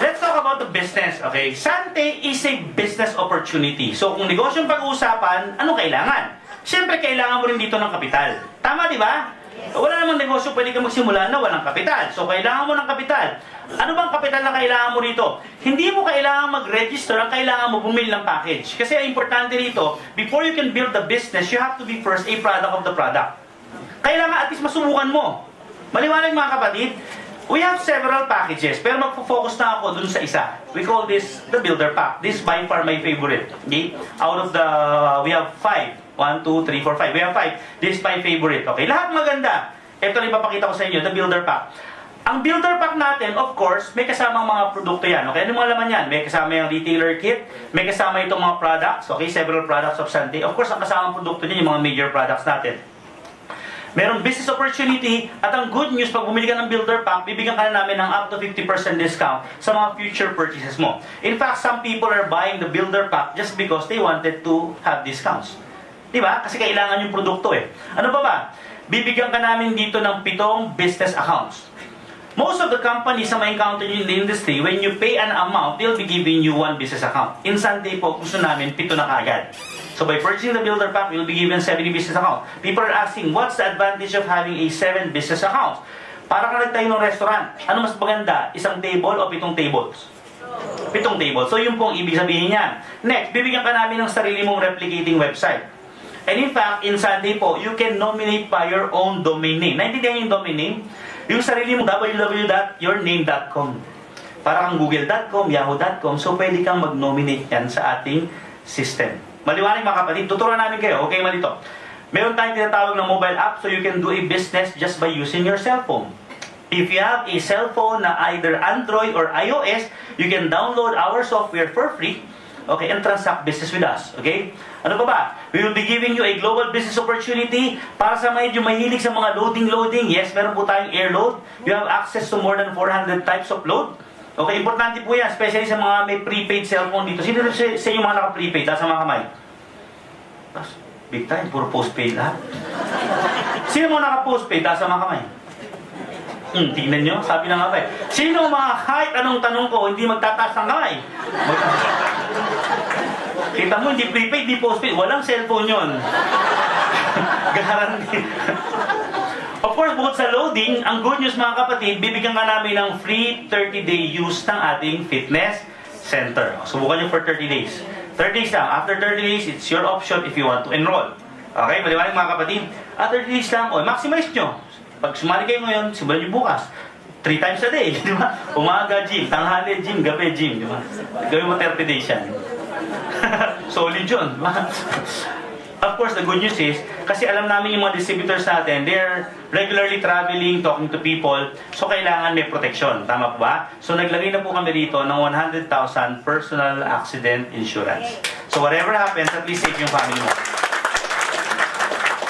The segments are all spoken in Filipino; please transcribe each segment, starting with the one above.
Let's talk about the business, okay? Sante is a business opportunity. So, kung negosyong pag-uusapan, ano kailangan? Siyempre, kailangan mo rin dito ng kapital. Tama, di ba? Wala namang negosyo pwede ka magsimula na walang kapital. So, kailangan mo ng kapital. Ano bang kapital na kailangan mo rito? Hindi mo kailangan mag-register, ang kailangan mo bumili ng package. Kasi ang importante rito, before you can build the business, you have to be first a product of the product. Kailangan at least masubukan mo. Maliwanag mga kapatid, we have several packages, pero magpo-focus na ako dun sa isa. We call this the builder pack. This is by far my favorite. Okay? Out of the, we have 5. 1, 2, 3, 4, 5. We have 5. This is my favorite. Okay? Lahat maganda. Ito na ipapakita ko sa inyo, the builder pack. Ang builder pack natin, of course, may kasamang mga produkto yan. Okay? Ano mga laman yan? May kasama yung retailer kit, may kasama itong mga products. Okay? Several products of Sante. Of course, ang kasamang produkto niya, yung mga major products natin. Merong business opportunity at ang good news, pag bumili ka ng builder pack, bibigyan ka na namin ng up to 50% discount sa mga future purchases mo. In fact, some people are buying the builder pack just because they wanted to have discounts. Diba? Kasi kailangan yung produkto eh. Ano pa ba? Bibigyan ka namin dito ng 7 business accounts. Most of the companies na ma-encounter in the industry, when you pay an amount, they'll be giving you 1 business account. In Sante po, gusto namin 7 na kaagad. So by purchasing the builder pack, you'll be given 70 business accounts. People are asking, what's the advantage of having a 7 business accounts? Para ka nagtayo ng restaurant. Ano mas maganda? Isang table o 7 tables? 7 tables. So yun po ang ibig sabihin niya. Next, bibigyan ka namin ng sarili mong replicating website. And in fact, in Sante po, you can nominate by your own domain name. Naintindihan yung domain name? Yung sarili mong www.yourname.com. Para kang google.com, yahoo.com. So pwede kang mag-nominate yan sa ating system. Maliwanag mga kapatid, tuturuan namin kayo. Okay, malito. Meron tayong tinatawag na mobile app so you can do a business just by using your cell phone. If you have a cell phone na either Android or iOS, you can download our software for free, okay, and transact business with us. Okay? Ano pa ba? We will be giving you a global business opportunity para sa medyo mahilig sa mga loading. Yes, meron po tayong air load. You have access to more than 400 types of load. Okay, importante po yan, especially sa mga may prepaid cellphone dito. Sino sa inyo mga naka-prepaid? Taas ang mga kamay. Big time, puro postpaid lahat. Sino mga naka-postpaid? Taas ang mga kamay. Tingnan nyo, sabi na nga ba eh. Sino mga kahit anong tanong ko, hindi magtataas ng kamay? Kita mo, hindi prepaid, hindi postpaid. Walang cellphone yun. Guarantee. Of course, bukod sa loading, ang good news mga kapatid, bibigyan ka namin ng free 30-day use ng ating fitness center. Subukan nyo for 30 days. 30 days lang. After 30 days, it's your option if you want to enroll. Okay, maliwanag mga kapatid. After 30 days lang, maximize nyo. Pag sumali kayo ngayon, simulan nyo bukas. 3 times a day, di ba? Umaga gym, tanghali gym, gabi gym, di ba? Gawin mo 30 days yan. Solid yun, di ba? Of course, the good news is, kasi alam namin yung mga distributors natin, they're regularly traveling, talking to people, so kailangan may protection. Tama po ba? So naglagay na po kami rito ng 100,000 personal accident insurance. So whatever happens, at least save yung family mo.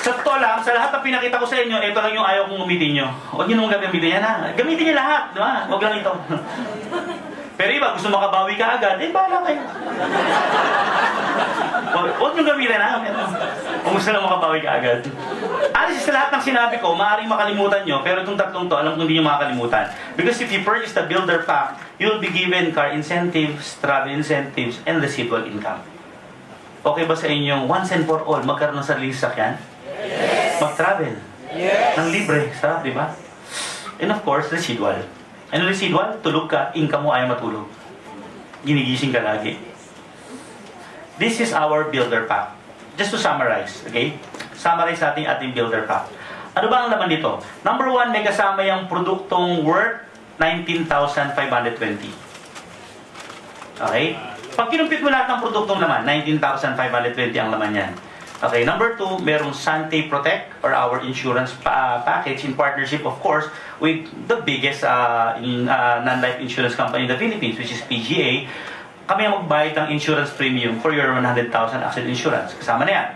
Sa totoo lang, sa lahat na pinakita ko sa inyo, ito lang yung ayaw kong gamitin nyo. Huwag nyo naman gagamitin yan ha. Gamitin nyo lahat, di ba? Huwag lang ito. Pero iba, gusto makabawi ka agad, bahala kayo. Huwag nyo gamitin ha. Kung gusto lang makabawi ka agad. Alis sa lahat ng sinabi ko, maaaring makalimutan nyo, pero itong tatlong to, alam kong hindi nyo makakalimutan. Because if you purchase the builder pack, you'll be given car incentives, travel incentives, and residual income. Okay ba sa inyong once and for all, magkaroon ng sariling sasakyan? Yes. Mag-travel? Yes. Nang libre, sarap, di ba? And of course, residual. Ano residual? Tulog ka, income mo ayaw matulog. Ginigising ka lagi. This is our builder pack. Just to summarize, okay? Summarize natin ating builder pack. Ano ba ang laman dito? Number 1, may kasama yung produktong worth 19,520. Okay? Pag kinumpit mo lahat ng produktong laman, 19,520 ang laman yan. Okay, number 2, merong Sante Protect or our insurance package in partnership, of course, with the biggest non-life insurance company in the Philippines, which is PGA. Kami ang magbayad ng insurance premium for your 100,000 accident insurance. Kasama na yan.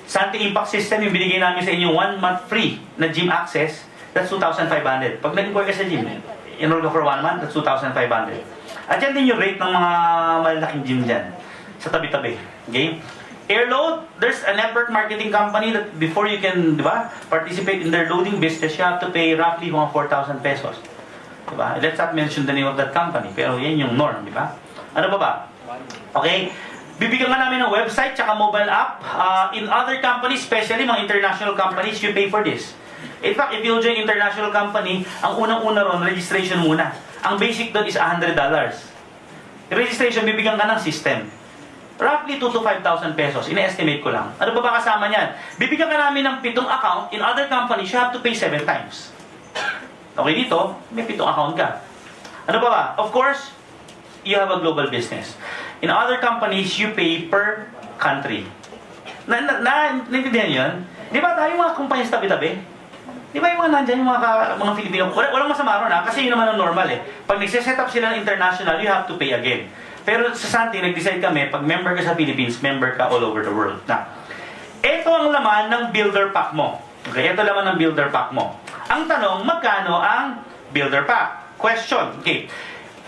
Sante Impact System, yung binigay namin sa inyo 1 month free na gym access, that's 2,500. Pag nag-inquire ka sa gym, enroll ka for 1 month, that's 2,500. At yan din yung rate ng mga malalaking gym dyan, sa tabi-tabi. Okay? Airload, there's a network marketing company that before you can, di ba, participate in their loading business, you have to pay roughly mga 4,000 pesos. Diba? Let's not mention the name of that company, pero yan yung norm, di ba? Ano pa ba? Okay? Bibigyan ka namin ng website tsaka mobile app. In other companies, especially mga international companies, you pay for this. In fact, if you'll join international company, ang unang-una ron, registration muna. Ang basic doon is $100. Registration, bibigyan ka ng system. Roughly 2 to 5,000 pesos. Ina-estimate ko lang. Ano ba kasama niyan? Bibigyan ka namin ng 7 account. In other companies, you have to pay 7 times. Okay, dito, may 7 account ka. Ano ba? Of course, you have a global business. In other companies, you pay per country. Naintindihan yun? Di ba tayo mga kumpanya sa tabi-tabi? Di ba yung mga nandyan, yung mga Filipino? Walang masama ron kasi yun naman ang normal eh. Pag nagsiset up sila ng international, you have to pay again. Pero sa Santi, nag-decide kami, pag member ka sa Philippines, member ka all over the world. Na, ito ang laman ng builder pack mo. Okay, ito laman ng builder pack mo. Ang tanong, magkano ang builder pack? Question. Okay.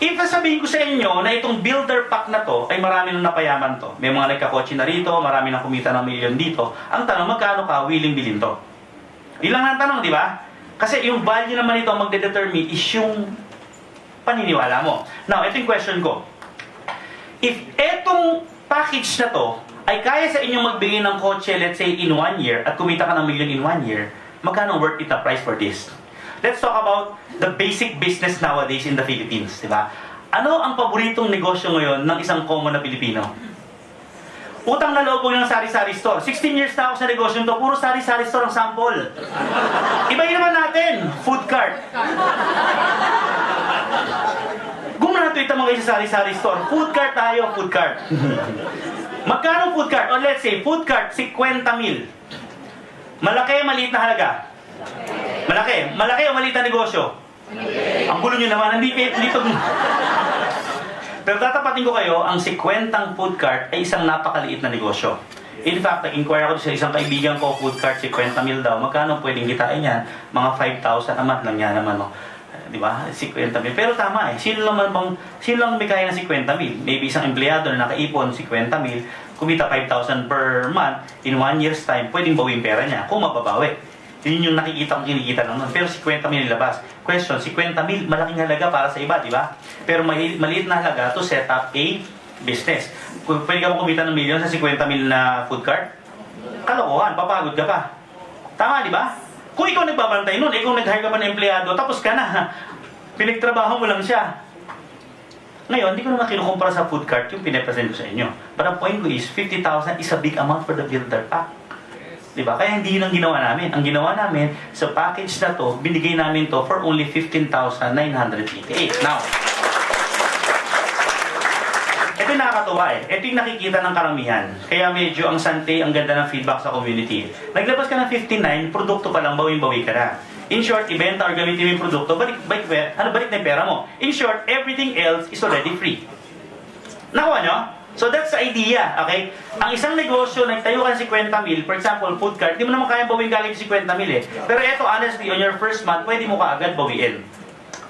If sabihin ko sa inyo na itong builder pack na to ay marami nang napayaman to. May mga nagkakotse na rito, marami nang kumita ng milyon dito. Ang tanong, magkano ka willing bilhin to? Yun lang ang tanong, di ba? Kasi yung value naman ito ang magdedetermine is yung paniniwala mo. Now, ito yung question ko. If etong package na to ay kaya sa inyong magbigay ng kotse, let's say, in 1 year, at kumita ka ng milyon in 1 year, magkano worth it na price for this? Let's talk about the basic business nowadays in the Philippines, di ba? Ano ang paboritong negosyo ngayon ng isang common na Pilipino? Utang na loob po ng sari-sari store. 16 years na ako sa negosyo to, puro sari-sari store ang sample. Ibahin naman natin, food cart. Gumanatuit ang mga sa sari-sari store. Food cart tayo, food cart. Magkano food cart? Or let's say, food cart, 50 mil. Malaki, maliit na halaga? Malaki. Malaki o maliit na negosyo? Ang gulo nyo naman, hindi dito. Pero tatapatin ko kayo, ang 50 food cart ay isang napakaliit na negosyo. In fact, nag-inquire ako sa isang kaibigan ko, food cart, 50 mil daw. Magkano pwedeng kitain yan? Mga 5,000 a month lang yan naman, no? Di ba? 50 mil. Pero tama eh. Sino lang may kaya ng 50 mil? Maybe isang empleyado na nakaipon, 50 mil, kumita 5,000 per month, in 1 year's time, pwedeng bawin pera niya kung mababawi. Yun yung nakikita kong kinikita naman. Pero 50 mil nilabas. Question, 50 mil, malaking halaga para sa iba, di ba? Pero maliit na halaga to set up a business. Pwede ka mo kumita ng milyon sa 50 mil na food cart? Kalokohan, papagod ka pa. Tama, di ba? Kung ikaw nagbabantay nun, ikaw nag-hire ka pa ng empleyado, tapos ka na. Pinagtrabaho mo lang siya. Ngayon, hindi ko naman kinukumpara sa food cart yung pinapresent ko sa inyo. But ang point ko is, 50,000 is a big amount for the builder pack. Diba? Kaya hindi yun ang ginawa namin. Ang ginawa namin, sa package na to, binigay namin to for only 15,988. Now, ito yung nakakatuwa eh. Ito yung nakikita ng karamihan. Kaya medyo ang sante, ang ganda ng feedback sa community. Naglabas ka ng 59, produkto pa lang, bawing-bawi ka na. In short, ibenta or gamitin mo yung produkto, balik na yung pera mo. In short, everything else is already free. Nakuha nyo? So that's the idea, okay? Ang isang negosyo, nagtayo ka ng 50 mil, for example, food cart, di mo naman kaya bawiin kagad yung 50 mil eh. Pero eto, honestly, on your first month, pwede mo kaagad bawiin.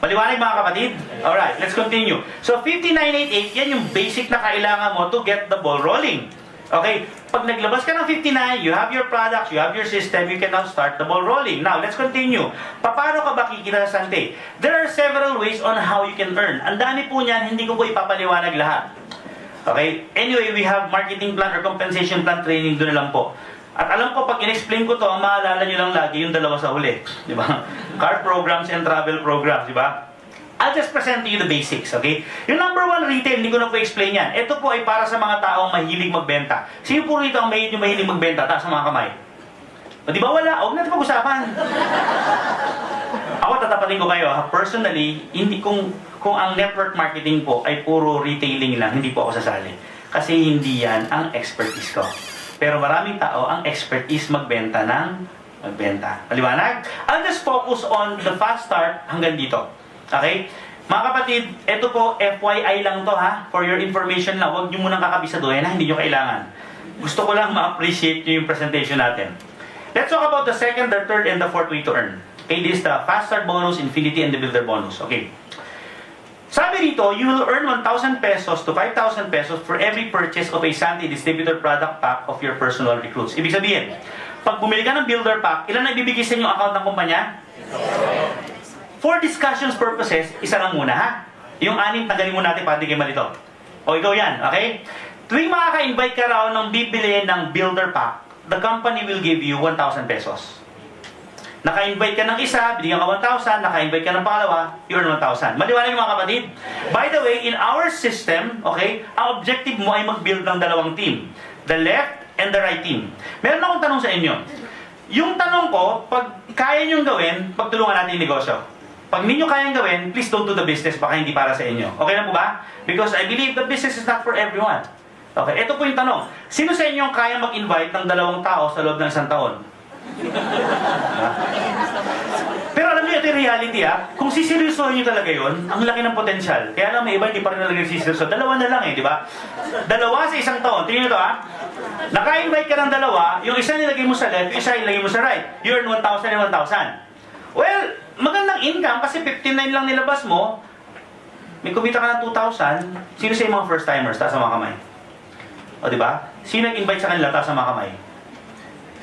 Paliwanag mga kapatid? Alright, let's continue. So 5988, yan yung basic na kailangan mo to get the ball rolling. Okay? Pag naglabas ka ng 59, you have your products, you have your system, you can now start the ball rolling. Now, let's continue. Paano ka ba kikita sa Sante? There are several ways on how you can earn. Ang dami po niyan, hindi ko po ipapaliwanag lahat. Okay? Anyway, we have marketing plan or compensation plan training, doon na lang po. At alam ko, pag in-explain ko to, ang maalala nyo lang lagi yung dalawa sa huli. Di ba? Car programs and travel programs, di ba? I'll just present to you the basics, okay? Yung number 1, retail, hindi ko na po explain yan. Ito po ay para sa mga taong mahilig magbenta. Sino po rito ang mahilig magbenta? Taas sa mga kamay. O di ba wala? Huwag natin pag-usapan. Ako, tatapatin ko kayo, ha? Personally, hindi kung ang network marketing po ay puro retailing lang, hindi po ako sasali. Kasi hindi yan ang expertise ko. Pero maraming tao, ang expertise magbenta ng magbenta. Paliwanag? I'll just focus on the fast start hanggang dito. Okay? Mga kapatid, ito po, FYI lang to ha. For your information lang, huwag nyo munang kakabisaduhin ha, hindi nyo kailangan. Gusto ko lang ma-appreciate nyo yung presentation natin. Let's talk about the second, the third, and the fourth way to earn. Okay, this is the fast start bonus, infinity, and the builder bonus. Okay. Sabi dito, you will earn 1,000 pesos to 5,000 pesos for every purchase of a Sante distributor product pack of your personal recruits. Ibig sabihin, pag bumili ka ng builder pack, ilan na ibibigay sa inyo account ng kumpanya? for discussions purposes, isa lang muna ha. Yung 6, tanggalin muna natin para di kayo malito. O ikaw yan, okay? Tuwing makaka-invite ka raw ng bibili ng builder pack, the company will give you 1,000 pesos. Naka-invite ka ng isa, binigyan ka 1,000, naka-invite ka ng pangalawa, you earn 1,000. Maliwanag yung mga kapatid. By the way, in our system, okay, ang objective mo ay mag-build ng dalawang team. The left and the right team. Meron akong tanong sa inyo. Yung tanong ko, pag kaya nyo gawin, pagtulungan natin yung negosyo. Pag ninyo kayang gawin, please don't do the business, baka hindi para sa inyo. Okay na po ba? Because I believe the business is not for everyone. Okay, ito po yung tanong. Sino sa inyo ang kaya mag-invite ng 2 tao sa loob ng 1 taon? Pero alam niyo, ito yung reality kung siseryosohin niyo talaga yun, ang laki ng potensyal. Kaya lang may iba hindi pa rin nalagay siseryoso. 2 na lang di ba? 2 sa 1 taon. Tingnan niyo ito Naka-invite ka ng 2, yung isa nilagay mo sa left, yung isa nilagay mo sa right. You earn 1,000 and 1,000. Well, magandang income kasi 59 lang nilabas mo. May kumita ka ng 2,000. Sino sa mga first timers? Taas ang mga kamay. O di ba? Sino nag-invite sa kanila? Taas ang mga kamay.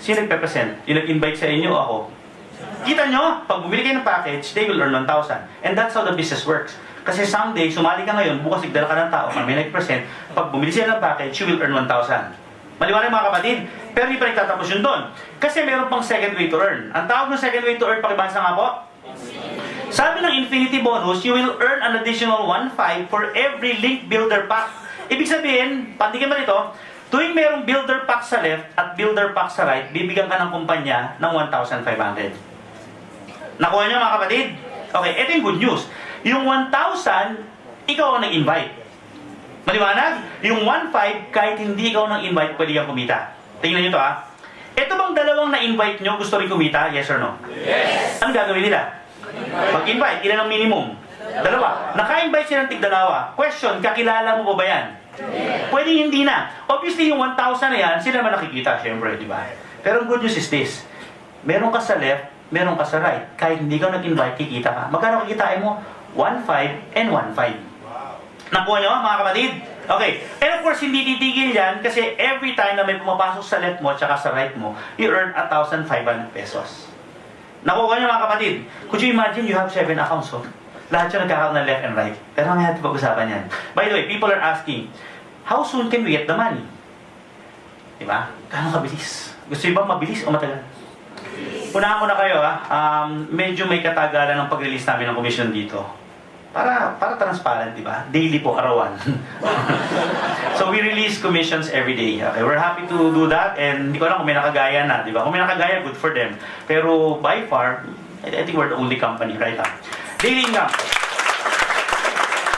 Sino nagpe-present? Yung nag-invite sa inyo o ako? Kita nyo, pag bumili kayo ng package, they will earn 1,000. And that's how the business works. Kasi someday, sumali ka ngayon, bukas nagdala ka ng tao, may nag-present, pag bumili sila ng package, you will earn 1,000. Maliwanag mga kapatid, pero hindi pa nagtatapos yun doon. Kasi meron pang second way to earn. Ang tawag ng second way to earn, pakibasa nga po. Sabi ng Infinity Bonus, you will earn an additional 1,500 for every link builder pack. Ibig sabihin, pandigan mo nito, tuwing merong builder pack sa left at builder pack sa right, bibigyan ka ng kumpanya ng 1,500. Nakuha niyo mga kapatid? Okay, ito yung good news. Yung 1,000, ikaw ang nag-invite. Maliwanag? Yung 1,500, kahit hindi ikaw nang-invite, pwede kang kumita. Tingnan niyo ito Ito bang 2 na-invite nyo gusto rin kumita? Yes or no? Yes! Ano gagawin nila? Mag-invite. Ilan ang minimum? 2. Naka-invite sila ng tig-2. Question, kakilala mo ba yan? Pwede hindi na. Obviously, yung 1,000 na yan, sila naman nakikita, syempre, di ba? Pero ang good news is this. Meron ka sa left, meron ka sa right. Kahit hindi ka nag-invite, kikita ka. Magkano kikitain mo? 1,500 and 1,500. Nakuha nyo, mga kapatid? Okay. And of course, hindi titigil yan kasi every time na may pumapasok sa left mo at saka sa right mo, you earn 1,500 pesos. Nakuha nyo, mga kapatid? Could you imagine you have 7 accounts, Lahat yung nagkakaroon ng left and right. Pero may natin pag-usapan yan. By the way, people are asking, how soon can we get the money? Diba? Gano'ng kabilis? Gusto nyo bang mabilis o matagal? Unahan muna kayo, medyo may katagalan ng pag-release namin ng commission dito. Para transparent, diba? Daily po, arawan. So we release commissions every day. Okay, we're happy to do that and hindi ko alam kung may nakagaya na, diba? Kung may nakagaya, good for them. Pero by far, I think we're the only company right now. Daily income.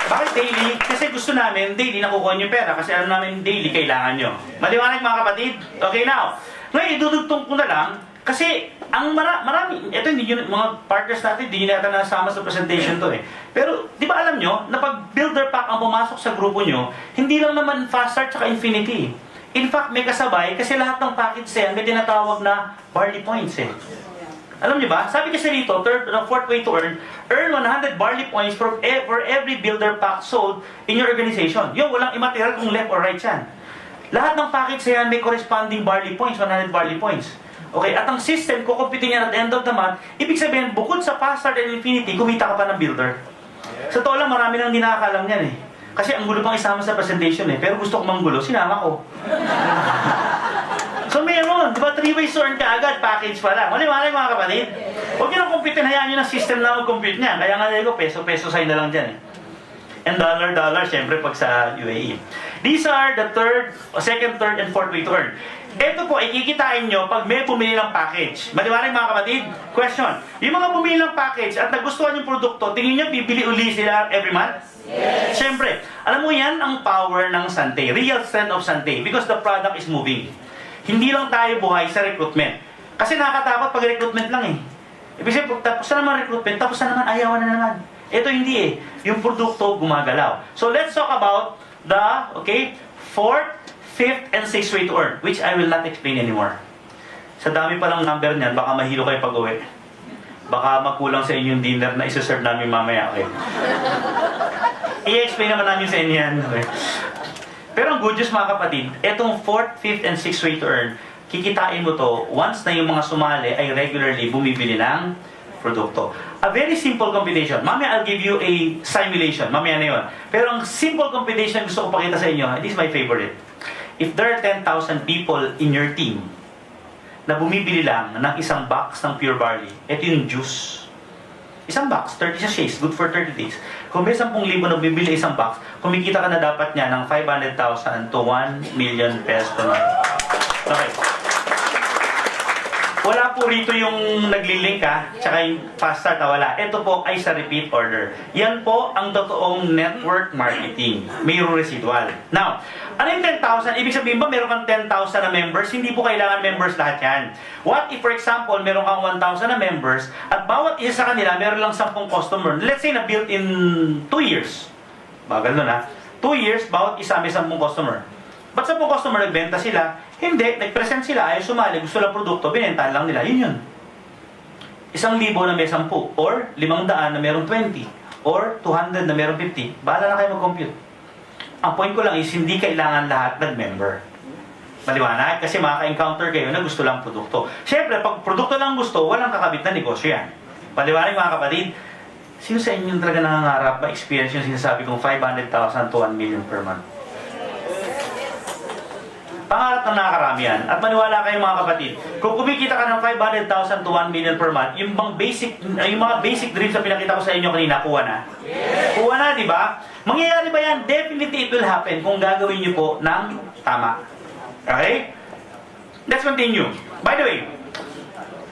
Bakit daily? Kasi gusto namin daily nakukuha nyo pera kasi alam namin daily kailangan nyo. Maliwanag mga kapatid? Okay now. Ngayon, idudugtong ko na lang kasi ang marami, ito hindi nyo, mga partners natin, hindi nyo natin nasama sa presentation to Pero, di ba alam nyo, na pag builder pack ang pumasok sa grupo nyo, hindi lang naman fast start tsaka infinity. In fact, may kasabay kasi lahat ng package may tinatawag na barley points Alam niyo ba? Sabi kasi dito, fourth way to earn 100 barley points for every builder pack sold in your organization. Yung walang immaterial kung left or right yan. Lahat ng package yan may corresponding barley points, 100 barley points. Okay, at ang system, kukumpitin yan at the end of the month, ibig sabihin, bukod sa fast start and infinity, kumita ka pa ng builder. Sa totoo lang, marami nang hindi nakakalam yan Kasi ang gulo pang isama sa presentation pero gusto ko manggulo, sinama ko. So meron, di ba 3 ways to earn ka agad, package pala. Maliwanag mga kapatid. Huwag nyo nang kumpitin, hayaan nyo ng system na mag-compute niya. Kaya nga ko, peso-peso sign na lang dyan And dollar, syempre pag sa UAE. These are the second, third, and fourth way to earn. Ito po, ikikitain nyo pag may bumili ng package. Maliwanag mga kapatid? Question, yung mga bumili ng package at nagustuhan yung produkto, tingin nyo, bibili uli sila every month? Yes. Siyempre, alam mo yan ang power ng Sante, real strength of Sante, because the product is moving. Hindi lang tayo buhay sa recruitment. Kasi nakakatakot pag recruitment lang Ibig sabihin, tapos na naman recruitment, tapos na naman, ayawan na naman. Ito hindi Yung produkto gumagalaw. So let's talk about the, fourth, fifth, and sixth way to earn, which I will not explain anymore. Sa dami palang number niyan, baka mahilo kayo pag-uwi. Baka makulang sa inyong dinner na isa-serve namin mamaya, I-explain naman namin sa inyo yan, Pero ang good news mga kapatid, etong fourth, fifth, and sixth way to earn, kikitain mo to once na yung mga sumali ay regularly bumibili ng produkto. A very simple computation. Mamaya I'll give you a simulation. Mamaya na yun. Pero ang simple computation gusto ko pakita sa inyo, this is my favorite. If there are 10,000 people in your team na bumibili lang ng isang box ng Pure Barley, ito yung juice. Isang box, 30 sachets, good for 30 days. Kung may 10,000 na bibili isang box, kumikita ka na dapat niya ng 500,000 to 1 million pesos per month. Okay. Wala po rito yung naglilink tsaka yung fast start na wala. Ito po ay sa repeat order. Yan po ang totoong network marketing. Mayroong residual. Now, ano yung 10,000? Ibig sabihin ba meron kang 10,000 na members? Hindi po kailangan members lahat yan. What if, for example, meron kang 1,000 na members at bawat isa sa kanila meron lang 10 customer. Let's say na built in 2 years. Bagal nun 2 years, bawat isa may 10 customer. Ba't 10 customer nagbenta sila? Hindi, nag-present sila, ayaw sumali, gusto lang produkto, binentahan lang nila. Yun yun. 1,000 na may 10, or 500 na merong 20, or 200 na merong 50. Bahala na kayo mag-compute. Ang point ko lang is, hindi kailangan lahat nag-member. Maliwanag? Kasi makaka-encounter kayo na gusto lang produkto. Siyempre, pag produkto lang gusto, walang kakabit na negosyo yan. Maliwanag mga kapatid, sino sa inyo talaga nangangarap ba experience yung sinasabi kong 500,000 to 1 million per month? Pangarap ng nakakarami yan. At maniwala kayo mga kapatid, kung kumikita ka ng 500,000 to 1 million per month, yung mga basic dreams na pinakita ko sa inyo kanina, kuha na. Kuha na, di ba? Mangyayari ba yan? Definitely it will happen kung gagawin nyo po ng tama. Okay? Let's continue. By the way,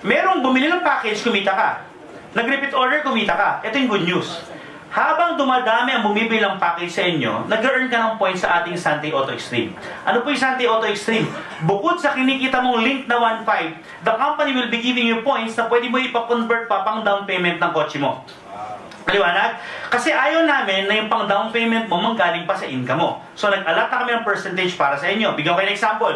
merong bumili ng package, kumita ka. Nag-repeat order, kumita ka. Ito yung good news. Habang dumadami ang bumibili ng package sa inyo, nag-earn ka ng points sa ating Sante Auto Extreme. Ano po yung Sante Auto Extreme? Bukod sa kinikita mong link na 1.5, the company will be giving you points na pwede mo ipa-convert pa pang down payment ng kotse mo. Maliwanag? Kasi ayaw namin na yung pang down payment mo manggaling pa sa income mo. So nag-allot na kami ng percentage para sa inyo. Bigyan ko kayo ng example.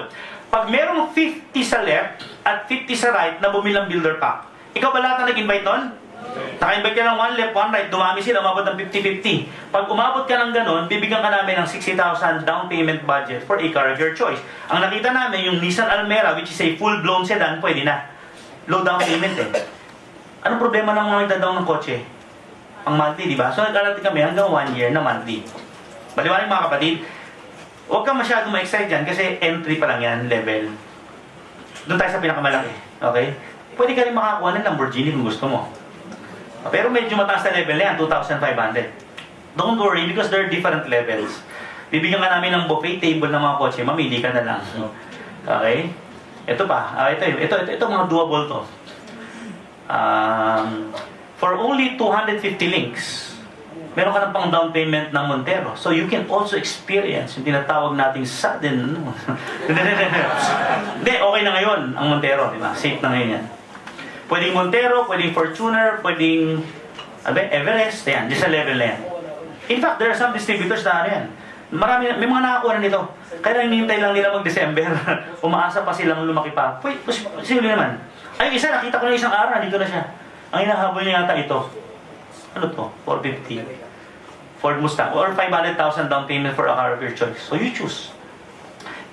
Pag merong 50 sa left at 50 sa right na bumili ng builder pack, ikaw ba lahat na nag-invite nun? Naka-invite ka ng 1 left, 1 right, dumami sila, umabot ng 50-50. Pag umabot ka ng ganun, bibigyan ka namin ng 60,000 down payment budget for a car of your choice. Ang nakita namin, yung Nissan Almera, which is a full-blown sedan, pwede na. Low down payment Anong problema ng mga nagda-down ng kotse? Ang monthly, di ba? So nag-alati kami hanggang 1 year na monthly. Baliwanag mga kapatid, huwag kang masyadong ma-excite dyan kasi entry pa lang yan, level. Doon tayo sa pinakamalaki. Okay? Pwede ka rin makakuha ng Lamborghini kung gusto mo. Pero medyo mataas na level na yan, 2,500. Don't worry because there are different levels. Bibigyan ka namin ng buffet table ng mga kotse, mamili ka na lang. Okay? Ito pa. Ito mga doable to. For only 250 links, meron ka ng pang down payment ng Montero. So you can also experience yung tinatawag nating sudden. Hindi, okay na ngayon ang Montero, di ba? Safe na ngayon yan. Pwedeng Montero, pwedeng Fortuner, pwedeng Everest, yan, just sa level na yan. In fact, there are some distributors na yan. Marami, may mga nakakuha na nito. Kaya hinihintay lang nila mag-December. Umaasa pa silang lumaki pa. Wait, posible naman. Ay, isa, nakita ko na isang araw, dito na siya. Ang hinahabol niya yata ito. Ano to? 450. Ford Mustang. Or 500,000 down payment for a car of your choice. So you choose.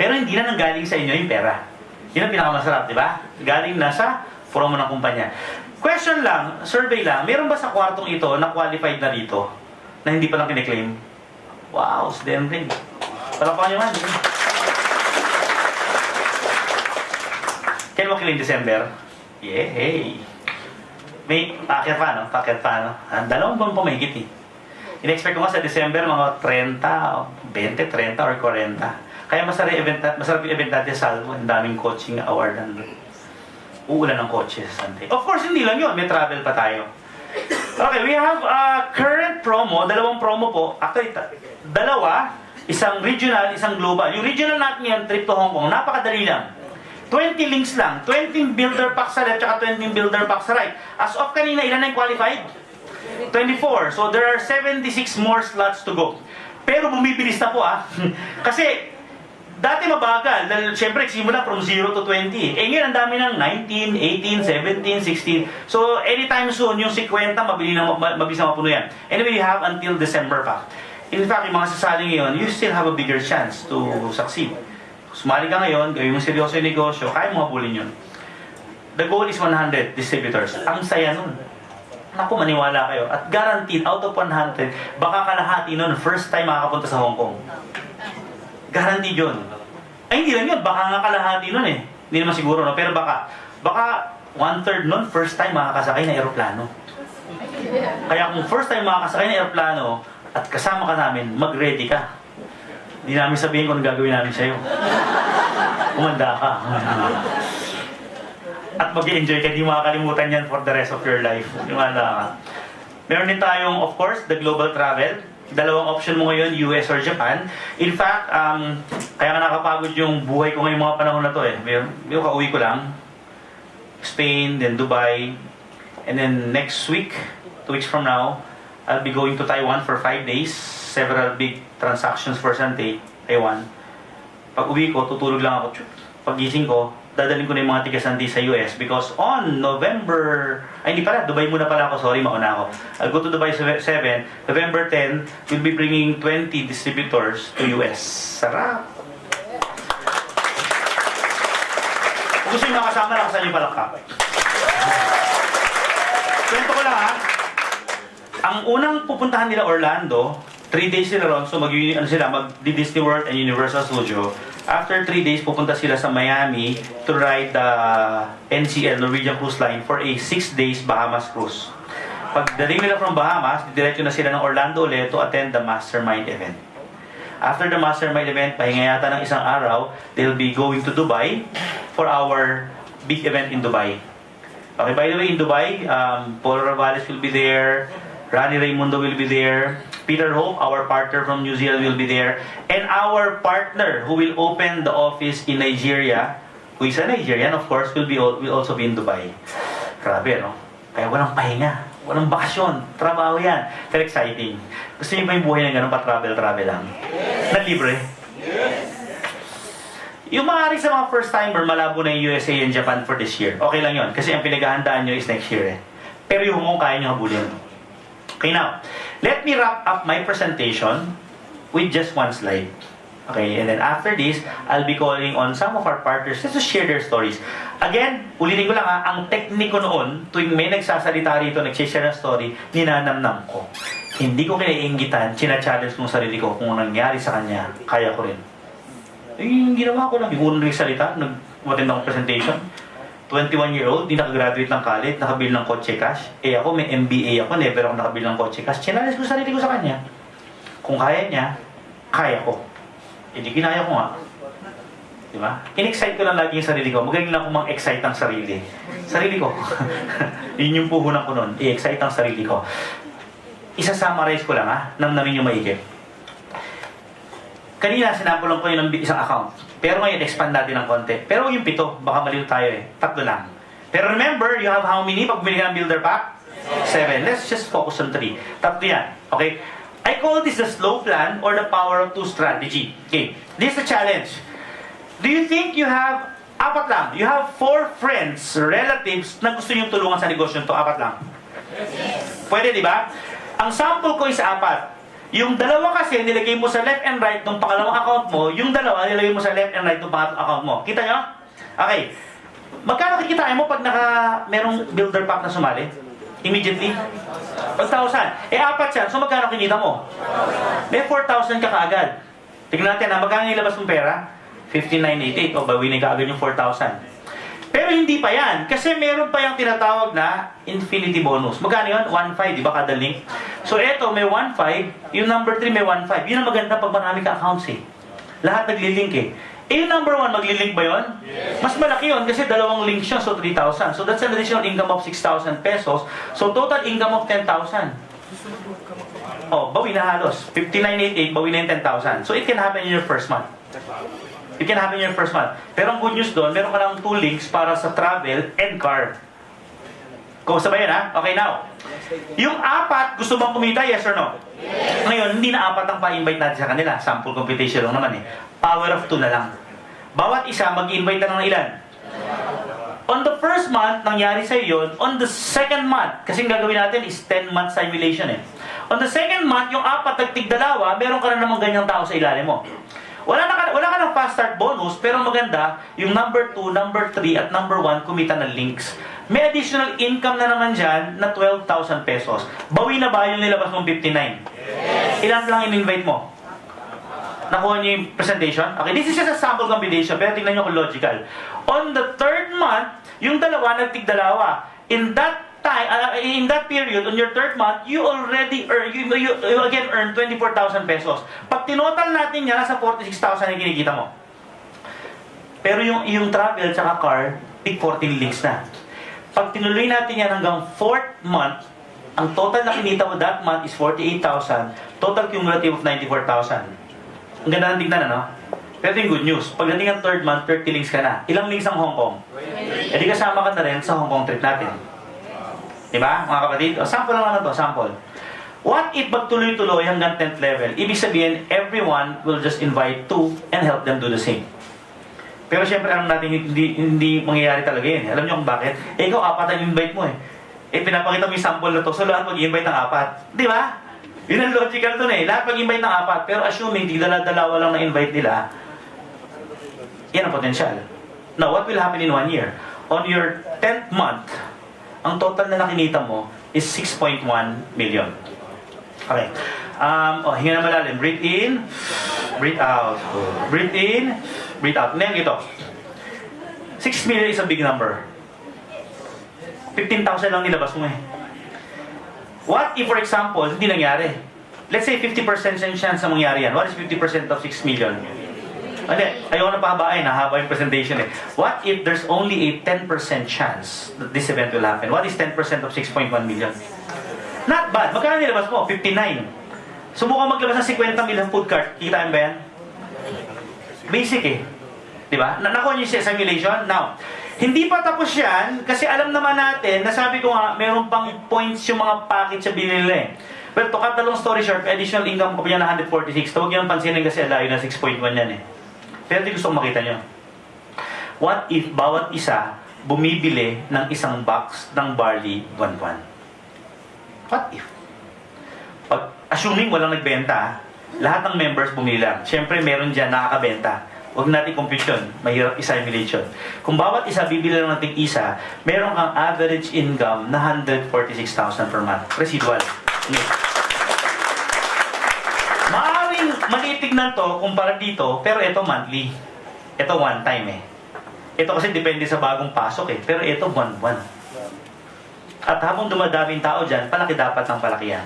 Pero hindi na nanggaling sa inyo yung pera. Yun ang pinakamasarap, di ba? Galing na sa promo ng kumpanya. Question lang, survey lang, meron ba sa kwartong ito na qualified na dito na hindi pa lang kiniklaim? Wow, si Denry. Palapakan nyo man. Kailan mo kilaim December? Yeah, hey. May packet pa, no? Packet pa, no? 2 buwan pa mahigit eh. In-expect ko nga sa December mga 30, 20, 30 or 40. Kaya masarap yung event natin sa Salvo. Ang daming coaching award nandun. Uulan ng kotse sa Sunday. Of course, hindi lang yun. May travel pa tayo. Okay, we have a current promo. 2 promo po. Actually, 2. Isang regional, isang global. Yung regional natin yan, trip to Hong Kong. Napakadali lang. 20 links lang. 20 builder pack sa left, tsaka 20 builder pack sa right. As of kanina, ilan na yung qualified? 24. So, there are 76 more slots to go. Pero bumibilis na po Kasi, dati mabagal, dahil syempre simula from 0 to 20. Ngayon ang dami ng 19, 18, 17, 16. So anytime soon, yung 50 mabilis na mapuno yan. Anyway, you have until December pa. In fact, yung mga sasali ngayon, you still have a bigger chance to succeed. Sumali ka ngayon, gawin mo seryoso yung negosyo, kaya mo mabulin yun. The goal is 100 distributors. Ang saya nun. naku, maniwala kayo. At guaranteed, out of 100, baka kalahati nun, first time makakapunta sa Hong Kong. Guaranteed yun. Ay, hindi lang yun. Baka nga kalahati nun eh. Hindi naman siguro, no? Pero baka 1/3 nun, first time makakasakay na aeroplano. Kaya kung first time makakasakay na aeroplano at kasama ka namin, mag-ready ka. Hindi namin sabihin kung ano gagawin namin sa'yo. Kumanda ka. At mag-enjoy ka, di makakalimutan yan for the rest of your life. Kumanda ka. Meron din tayong, of course, the global travel. Dalawang option mo ngayon, US or Japan. In fact, kaya nga nakapagod yung buhay ko ngayong mga panahon na to eh. Yung kauwi ko lang. Spain, then Dubai. And then next week, 2 weeks from now, I'll be going to Taiwan for 5 days. Several big transactions for Sante, Taiwan. Pag uwi ko, tutulog lang ako. Pag gising ko, dadalhin ko na yung mga tiga-Sante sa US because on November... Ay, hindi pala. Dubai muna pala ako. Sorry, mauna ako. I'll go to Dubai 7. November 10, we'll be bringing 20 distributors to US. Sarap! Kung gusto nyo makasama, nakasan yung palakpak. Kwento ko lang ha. Ang unang pupuntahan nila Orlando, 3 days sila ron, so mag-Disney World and Universal Studio. After 3 days, pupunta sila sa Miami to ride the NCL, Norwegian Cruise Line, for a 6 days Bahamas cruise. Pagdating nila from Bahamas, diretso na sila ng Orlando ulit to attend the Mastermind event. After the Mastermind event, pahinga yata ng isang araw, they'll be going to Dubai for our big event in Dubai. Okay, by the way, in Dubai, Paul Ravales will be there, Rani Raimundo will be there, Peter Hope, our partner from New Zealand, will be there, and our partner who will open the office in Nigeria, who is a Nigerian, of course, will also be in Dubai. Grabe, no? Kaya walang pahinga, walang bakasyon, trabaho yan. Very exciting. Gusto niyo ba yung buhay na gano'n, pa-travel lang? Na libre? Yung maaari sa mga first-timer, malabo na yung USA and Japan for this year. Okay lang yun, kasi ang pinaghahandaan nyo is next year eh. Pero yung Hong Kong, kaya nyo habulin. Okay, now, let me wrap up my presentation with just one slide. Okay, and then after this, I'll be calling on some of our partners just to share their stories. Again, ulitin ko lang ha, ang tekniko noon, tuwing may nagsasalita rito, nag-share ng story, ninanamnam ko. Hindi ko kinaiingitan, china-challenge kong sarili ko kung nangyari sa kanya, kaya ko rin. Yung ginawa ko lang, yung unang salita, nag-attend akong presentation. 21-year-old, di nakagraduate ng college, nakabili ng kotse cash. Eh ako, may MBA ako, never ako nakabili ng kotse cash. Chinalis ko sarili ko sa kanya. Kung kaya niya, kaya ko. Eh di ginaya ko nga. Diba? In-excite ko lang lagi yung sarili ko. Magaling lang ako mang-excite ang sarili. Sarili ko. Yun yung puhunan ko nun. I-excite ang sarili ko. Isa-summarize ko lang ha, namnamin yung maigip. Kanina, sinapulang ko yun ng isang account. Pero ngayon, expand natin ng konti. Pero yung 7, baka maliw tayo eh. 3 lang. Pero remember, you have how many pag bumili ka ng builder pack? 7. Let's just focus on 3. 3 yan. Okay? I call this the slow plan or the power of 2 strategy. Okay. This is the challenge. Do you think you have 4 lang? You have 4 friends, relatives na gusto nyo tulungan sa negosyo to? 4 lang. Pwede, di ba? Ang sample ko is 4. Yung 2 kasi nilagay mo sa left and right ng pangalawang account mo, yung 2 nilagay mo sa left and right ng pangatlong account mo. Kita nyo? Okay. Magkano kikitain mo pag merong builder pack na sumali? Immediately? 1,000. Eh, 4 yan. So, magkano kinita mo? May 4,000 ka kaagad. Tignan natin ha, magkano nilabas mong pera? 5988. O, bawi na kaagad yung 4,000. Pero hindi pa yan. Kasi meron pa yung tinatawag na infinity bonus. Magkano yun? 1.5, di ba? Kada link. So, eto, may 1.5. Yung number 3 may 1.5. Yun ang maganda pag marami ka accounts eh. Lahat naglilink eh. Eh, yung number 1, maglilink ba yun? Yes. Mas malaki yun kasi 2 links yun. So, 3,000. So, that's an additional income of 6,000 pesos. So, total income of 10,000. Oh, bawi na halos. 5988, bawi na yung 10,000. So, it can happen in your first month. It can happen in your first month. Pero ang good news doon, meron ka lang 2 links para sa travel and car. Kung sabay yan ha? Okay, now. Yung 4, gusto bang kumita? Yes or no? Yes. Ngayon, hindi na 4 ang pa-invite natin sa kanila. Sample competition lang naman eh. Power of 2 na lang. Bawat isa, mag-invite na ng ilan? On the first month, nangyari sa'yo yun. On the second month, kasi gagawin natin is 10-month simulation eh. On the second month, yung 4 tagtig 2, meron ka na namang ganyang tao sa ilalim mo. Wala ka ng fast start bonus, pero maganda, yung number 2, number 3, at number 1, kumita ng links. May additional income na naman dyan na 12,000 pesos. Bawi na ba yung nilabas mong 59? Yes. Ilan lang in-invite mo? Nakuha niyo yung presentation? Okay, this is just a sample combination, pero tingnan niyo kung logical. On the 3rd month, yung dalawa, nagtig-dalawa. In that time, in that period, on your 3rd month, you already earn, you again earn 24,000 pesos. Pag tinotal natin yan, nasa 46,000 yung kinikita mo. Pero yung travel tsaka car, tig 14 links na. Pag tinuloy natin yan hanggang 4th month, ang total na kinita mo that month is 48,000, total cumulative of 94,000. Ang ganda ng tignan, ano? Pero yung good news, pagdating ang 3rd month, 30 links ka na. Ilang links ang Hong Kong? E di kasama ka na rin sa Hong Kong trip natin. Diba, mga kapatid? O, sample lang naman to, sample. What if magtuloy-tuloy hanggang 10th level? Ibig sabihin, everyone will just invite 2 and help them do the same. Pero syempre, alam natin, hindi mangyayari talaga yun. Alam niyo kung bakit? Eh, ikaw, 4 ang invite mo eh. Eh, pinapakita mo yung sample na to, so lahat mag-invite ng 4. Di ba? Yun ang logical dun eh. Lahat mag-invite ng 4, pero assuming di dala-dalawa lang na-invite nila, yan ang potential. Now, what will happen in 1 year? On your 10th month, ang total na nakinita mo is 6.1 million. Okay. Hinga na malalim. Breathe in, breathe out. Breathe in, breathe out. Ngayon ito. 6 million is a big number. 15,000 lang nilabas mo eh. What if, for example, hindi nangyari? Let's say 50% chance na mangyari yan. What is 50% of 6 million? Hindi, ayaw na pahabain, hahaba yung presentation eh. What if there's only a 10% chance that this event will happen? What is 10% of 6.1 million? Not bad. Magkano nilabas mo? 59. Subukan maglabas ng 50 million food cart. Kikitain ba yan? Basic eh. Diba? Nakuha niyo siya simulation? Now, hindi pa tapos yan kasi alam naman natin, nasabi ko nga, meron pang points yung mga package sa binili nila eh. Well, to cut the long story short, additional income ko pa niya na 146. Huwag niyo pansinin kasi layo na 6.1 yan eh. Pero di gusto kong makita nyo. What if bawat isa bumibili ng isang box ng barley buwan-buwan? What if? Pag, assuming walang nagbenta, lahat ng members bumili lang. Siyempre, meron dyan nakakabenta. Huwag natin compute yun. Mahirap i-simulation. Kung bawat isa bibili lang natin isa, meron kang average income na 146,000 per month. Residual. Maaaring malitignan to kumpara dito, pero ito monthly. Ito one time eh. Ito kasi depende sa bagong pasok eh. Pero ito buwan-buwan. At habang dumadaming tao dyan, palaki dapat ng palaki yan.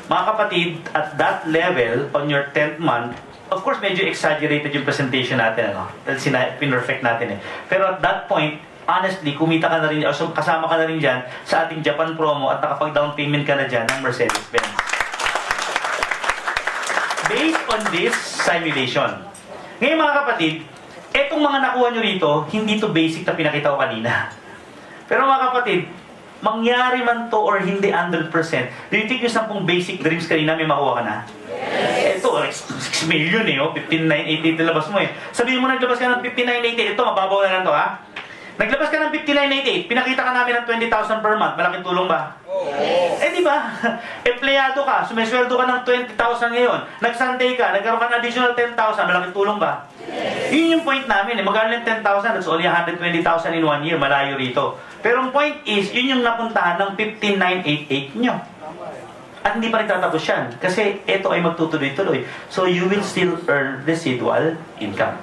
Mga kapatid, at that level, on your 10th month, of course, medyo exaggerated yung presentation natin, ano? Dahil pinrefect natin eh. Pero at that point, honestly, kumita ka na rin, o kasama ka na rin dyan sa ating Japan promo at nakapag-down payment ka na dyan ng Mercedes-Benz. Based on this simulation. Ngayon mga kapatid, etong mga nakuha nyo rito, hindi to basic na pinakita ko kanina. Pero mga kapatid, mangyari man to or hindi 100%, do you think yung 10 basic dreams kanina may makuha ka na? Yes. Ito, 6 million eh, 59.88 nilabas mo eh. Sabihin mo naglabas ka ng 59.88, ito, mababaw na lang to ha. Naglabas ka ng 59.88, pinakita ka namin ng 20,000 per month, malaking tulong ba? Yes. Eh di ba? Empleyado ka, sumesweldo ka ng 20,000 ngayon, nag-Sunday ka, nagkaroon ka ng additional 10,000, malaking tulong ba? Yes. Yun yung point namin eh, magkano yung 10,000, that's only 120,000 in 1 year, malayo rito. Pero ang point is, yun yung napuntahan ng 59.88 nyo. At hindi pa nagtatapos yan, kasi ito ay magtutuloy-tuloy. So you will still earn residual income.